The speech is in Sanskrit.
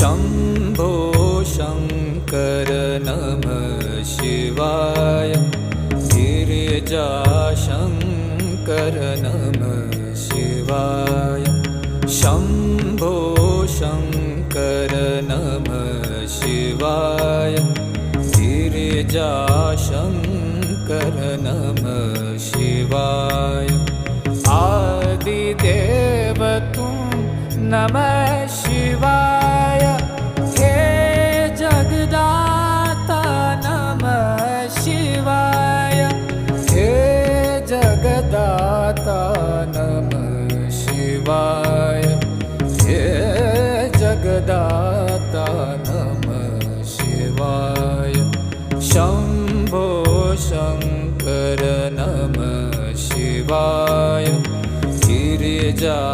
शम्भो शङ्कर नमः शिवाय गिरिजाशङ्कर नमः शिवाय शम्भो शङ्कर नमः शिवाय गिरिजाशङ्कर नमः शिवाय आदिदेव तुम नमः शिवाय हे जगदाता नमः शिवाय हे जगदाता नमः शिवाय हे जगदाता नमः शिवाय शम्भो शङ्कर नमः शिवाय गिरिजाशङ्कर